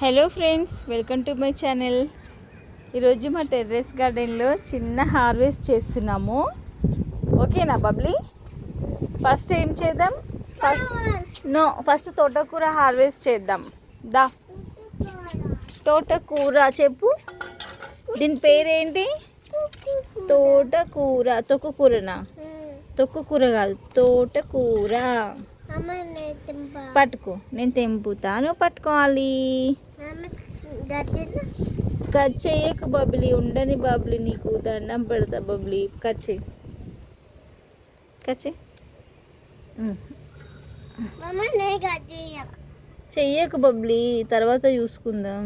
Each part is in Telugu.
Hello friends, welcome to my channel. ఈరోజు మా టెర్రస్ గార్డెన్లో చిన్న హార్వెస్ట్ చేస్తున్నాము. ఓకేనా బబ్లీ? ఫస్ట్ ఏం చేద్దాం? ఫస్ట్ తోటకూర హార్వెస్ట్ చేద్దాం. దా, తోటకూర చెప్పు. దీని పేరేంటి? తోటకూర. తొక్కుకూరనా? తొక్కుకూర కాదు, తోటకూర. పట్టుకో, నేను తెంపుతాను. పట్టుకోవాలి. కట్ చేయకు బబ్లీ, ఉండని బబ్లీ, నీకు దండం పెడతా బబ్లీ. కట్ చేయి, కట్ చేయి. చెయ్యకు బబ్లీ, తర్వాత చూసుకుందాం.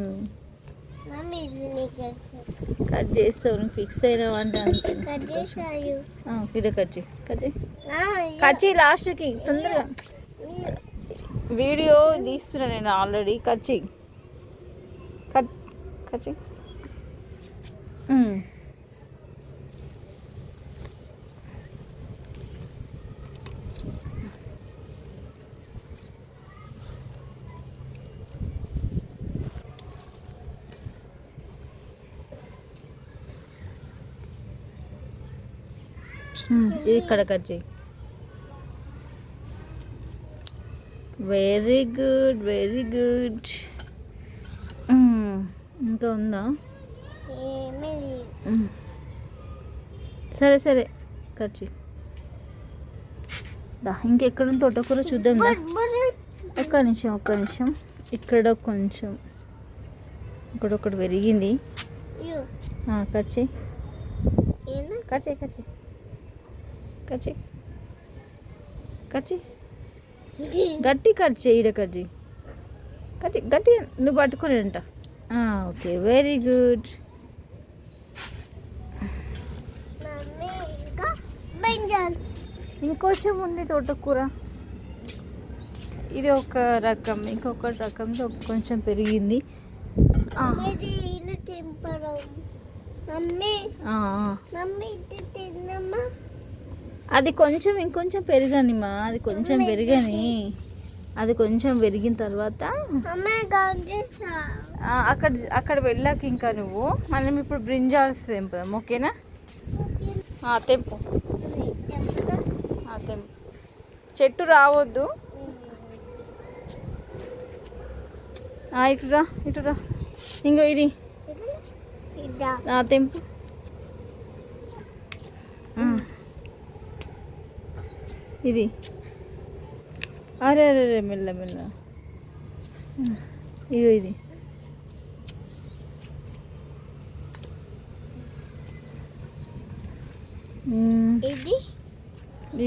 కట్ చేస్తావు, నువ్వు ఫిక్స్ అయినావు అంటే అంతే. ఇక్కడ కట్ చేయి, కట్ చేయి, కట్ చేయి లాస్ట్కి తొందరగా. వీడియో తీస్తున్నా నేను ఆల్రెడీ. కట్ చేయి, కట్ కట్ చేయి. ఇక్కడ కట్ చేయి. Very good, very good. ఇంకా ఉందా? సరే సరే, కట్ చేయి. ఇంకెక్కడ తోటకూర చూద్దాం. ఒక్క నిమిషం, ఒక్క నిమిషం. ఇక్కడ కొంచెం, ఇక్కడ ఒకటి పెరిగింది. కట్ చేయి, కట్ చేయి, కట్ చేయి, కట్ చేయి, కట్ చేయి. గట్టి కట్ చేయి, ఈడ కట్ చేయి, కట్ చేయి గట్టి. నువ్వు పట్టుకొని అంట. Okay, very good. ఇంకొంచెం ఉంది తోటకూర. ఇది ఒక రకం, ఇంకొక రకంతో కొంచెం పెరిగింది. అది కొంచెం ఇంకొంచెం పెరగనిమా, అది కొంచెం పెరగని. అది కొంచెం పెరిగిన తర్వాత అక్కడ వెళ్ళాక ఇంకా నువ్వు మనం ఇప్పుడు బ్రింజాల్స్ తెంపుదాం. ఓకేనా? తెంపు, తెంపు. చెట్టు రావద్దు. ఇటురా, ఇటురా. ఇంకో ఇది తెంపు. ఇది అరే అరే అరే, మెల్ల మెల్ల. ఇగో ఇది.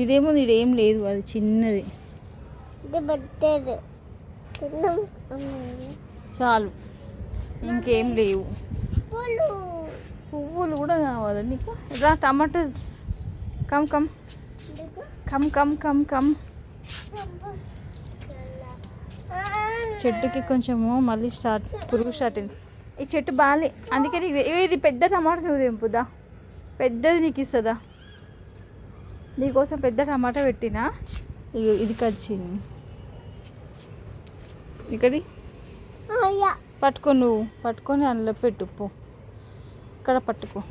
ఇదేముంది? ఇదేం లేదు, అది చిన్నది. చాలు, ఇంకేం లేవు. పువ్వులు కూడా కావాలి నీకు? రా, tomatoes. Come come come come come come. చెట్టుకి కొంచెము మళ్ళీ పురుగు స్టార్ట్ అయింది. ఈ చెట్టు బాగాలే, అందుకే ఇది పెద్ద టమాటా నువ్వు తెంపుదా. పెద్దది నీకు ఇస్తుందా? నీకోసం పెద్ద టమాటా పెట్టినా. ఇది కచ్చింది. ఇక్కడి పట్టుకో, నువ్వు పట్టుకొని అందులో పెట్టు. పో, ఇక్కడ పట్టుకో.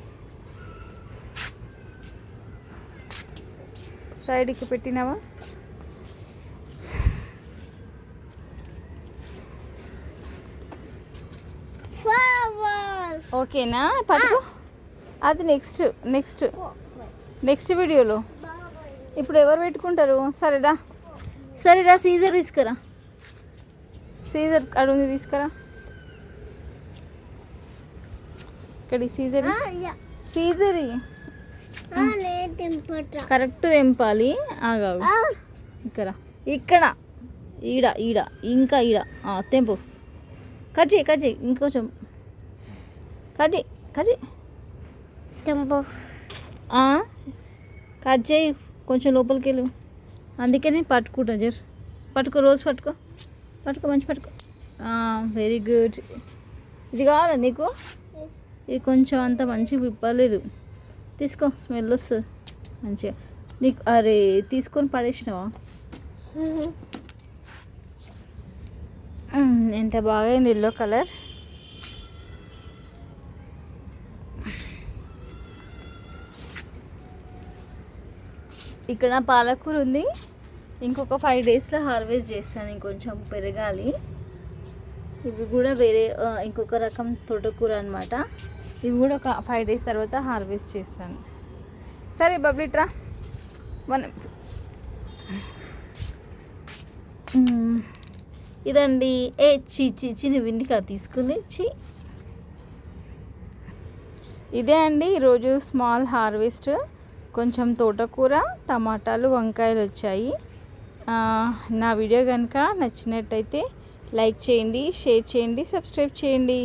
సైడ్కి పెట్టినావా? ఓకేనా? పట్టుకో. అది నెక్స్ట్ నెక్స్ట్ నెక్స్ట్ వీడియోలో. ఇప్పుడు ఎవరు పెట్టుకుంటారు? సరేదా, సరేరా. సీజర్ తీసుకురా, సీజర్ అడుగుంది, తీసుకురా. ఇక్కడ సీజర్, సీజర్ కరెక్ట్ తెంపాలి. ఆగావు. ఇక్కడ ఇక్కడ ఈడ ఈడ ఇంకా ఈడ తెంపు. కట్ చేయి, కట్ చేయి. ఇంకొంచెం కట్ చేయి, కట్ చేయి. తెంపు. కట్ చేయి, కొంచెం లోపలికి వెళ్ళు. అందుకే నేను పట్టుకుంటా. జర్ పట్టుకో, రోజు పట్టుకో, పట్టుకో, మంచి పట్టుకో. Very good. ఇది కావాలా నీకు? ఇది కొంచెం అంత మంచిగా విప్పలేదు. తీసుకో, స్మెల్ వస్తుంది మంచిగా నీకు. అరే, తీసుకొని పడేసినావా? ఎంత బాగైంది ఎల్లో కలర్. ఇక్కడ పాలకూర ఉంది, ఇంకొక 5 డేస్లో హార్వెస్ట్ చేస్తాను. ఇంకొంచెం పెరగాలి. ఇవి కూడా వేరే ఇంకొక రకం తోటకూర అనమాట. ఇవి కూడా ఒక 5 డేస్ తర్వాత హార్వెస్ట్ చేస్తాను. సరే బబ్లిట్రా మనం ఇదండి. చి నువ్వు ఇందుకా తీసుకుంది చి. ఇదే అండి ఈరోజు స్మాల్ హార్వెస్ట్. కొంచెం తోటకూర, టమాటాలు, వంకాయలు వచ్చాయి. నా వీడియో కనుక నచ్చినట్టయితే లైక్ చేయండి, షేర్ చేయండి, సబ్స్క్రైబ్ చేయండి.